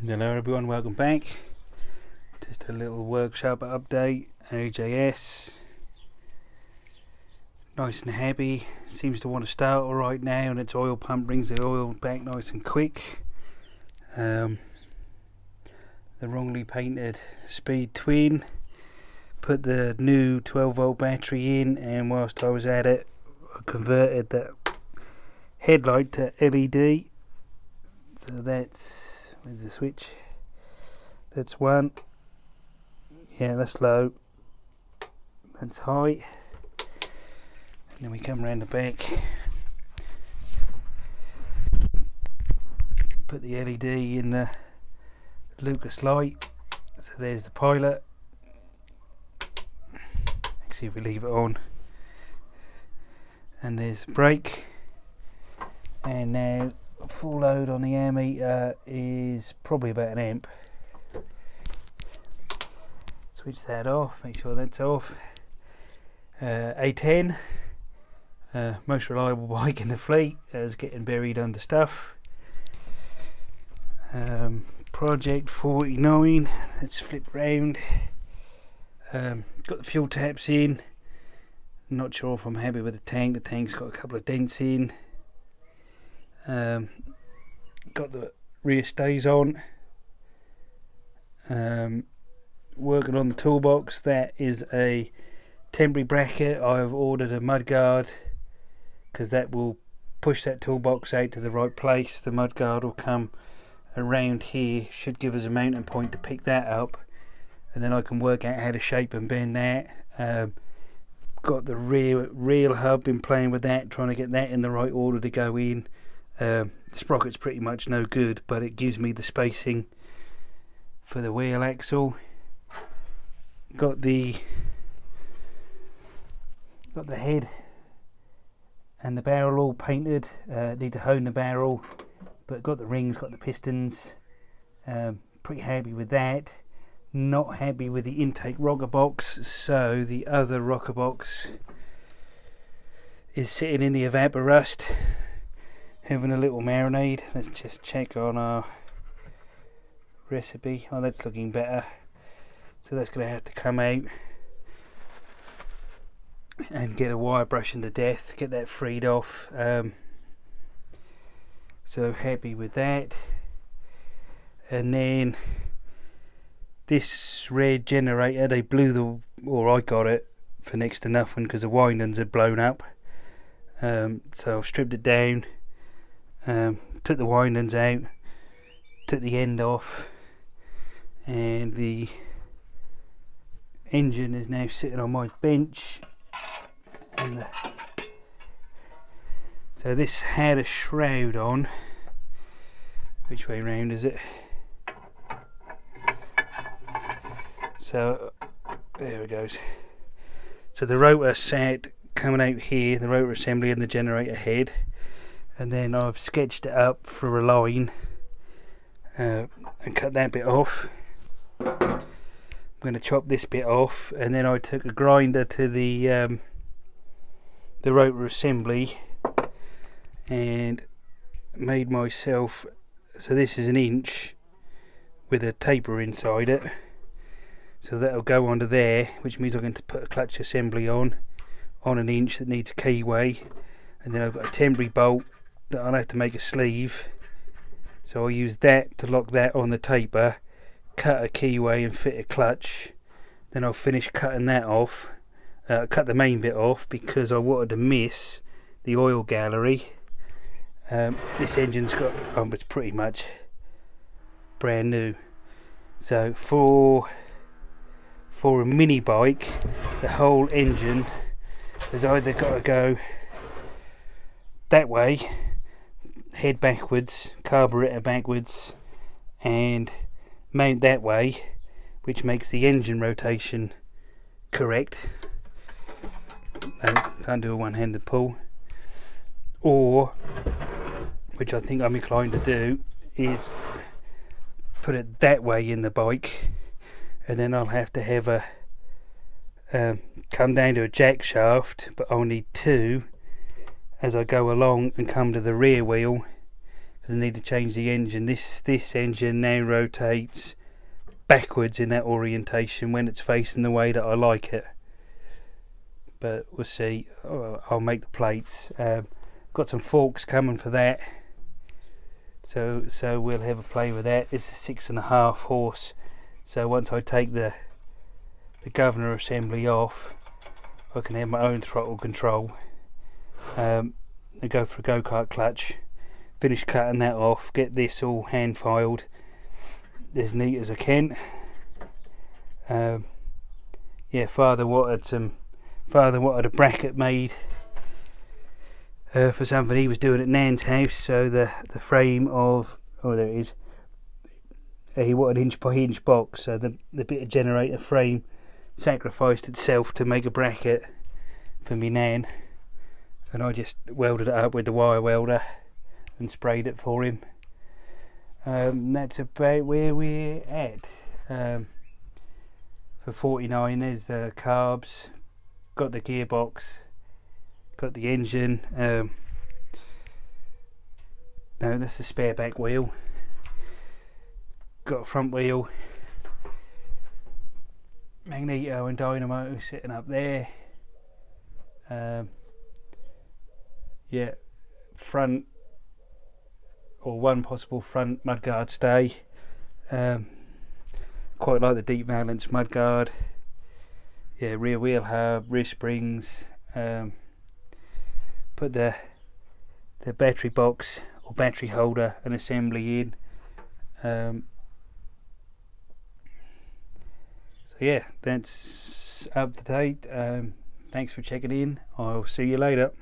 Hello everyone, welcome back. Just a little workshop update. AJS, nice and happy, seems to want to start alright now, and its oil pump brings the oil back nice and quick. The wrongly painted Speed Twin, put the new 12 volt battery in, and whilst I was at it I converted the headlight to LED. So that's, where's the switch? That's one. Yeah, that's low. That's high. And then we come around the back, put the LED in the Lucas light. So there's the pilot. Actually, if we leave it on, and there's the brake. And now full load on the ammeter is probably about an amp. Switch that off, make sure that's off. A10, most reliable bike in the fleet, is getting buried under stuff. Project 49, let's flip round. Got the fuel taps in. Not sure if I'm happy with the tank's got a couple of dents in. Got the rear stays on. Working on the toolbox, that is a temporary bracket. I've ordered a mudguard because that will push that toolbox out to the right place. The mudguard will come around here, should give us a mounting point to pick that up, and then I can work out how to shape and bend that. Got the rear hub, been playing with that, trying to get that in the right order to go in. The sprocket's pretty much no good, but it gives me the spacing for the wheel axle. Got the head and the barrel all painted. Need to hone the barrel, but got the rings, got the pistons. Pretty happy with that. Not happy with the intake rocker box, so the other rocker box is sitting in the evaporust, having a little marinade. Let's just check on our recipe. Oh, that's looking better. So that's going to have to come out and get a wire brushing to death, get that freed off. So happy with that. And then this red generator, they blew or I got it for next to nothing because the windings had blown up. So I've stripped it down, took the windings out, took the end off, and the engine is now sitting on my bench. And so this had a shroud on. Which way round is it? So there it goes. So the rotor sat coming out here, the rotor assembly and the generator head, and then I've sketched it up for a line and cut that bit off. I'm going to chop this bit off, and then I took a grinder to the rotor assembly and made myself, so this is 1 inch with a taper inside it, so that'll go under there, which means I'm going to put a clutch assembly on 1 inch that needs a keyway, and then I've got a temporary bolt that I'll have to make a sleeve, so I'll use that to lock that on the taper, cut a keyway and fit a clutch. Then I'll finish cutting that off, cut the main bit off because I wanted to miss the oil gallery. This engine's got, it's pretty much brand new, so for a mini bike the whole engine has either got to go that way, head backwards, carburetor backwards, and mount that way, which makes the engine rotation correct. Can't do a one-handed pull. Or, which I think I'm inclined to do, is put it that way in the bike, and then I'll have to have a come down to a jack shaft, but only 2, as I go along and come to the rear wheel, because I need to change the engine. This engine now rotates backwards in that orientation when it's facing the way that I like it, but we'll see. I'll make the plates. Got some forks coming for that, so we'll have a play with that. It's a 6.5 horse, so once I take the governor assembly off, I can have my own throttle control. I go for a go-kart clutch, finish cutting that off, get this all hand filed as neat as I can. Yeah, Father wanted a bracket made for something he was doing at Nan's house, so the frame of, oh there it is, he wanted inch by inch box, so the bit of generator frame sacrificed itself to make a bracket for me Nan, and I just welded it up with the wire welder and sprayed it for him. That's about where we're at. For 49 there's the carbs, got the gearbox, got the engine. No, that's a spare back wheel, got a front wheel, magneto and dynamo sitting up there. Yeah, front, or one possible front mudguard stay. Quite like the deep valance mudguard. Yeah, rear wheel hub, rear springs. Put the battery box or battery holder and assembly in. So yeah, that's up to date. Thanks for checking in. I'll see you later.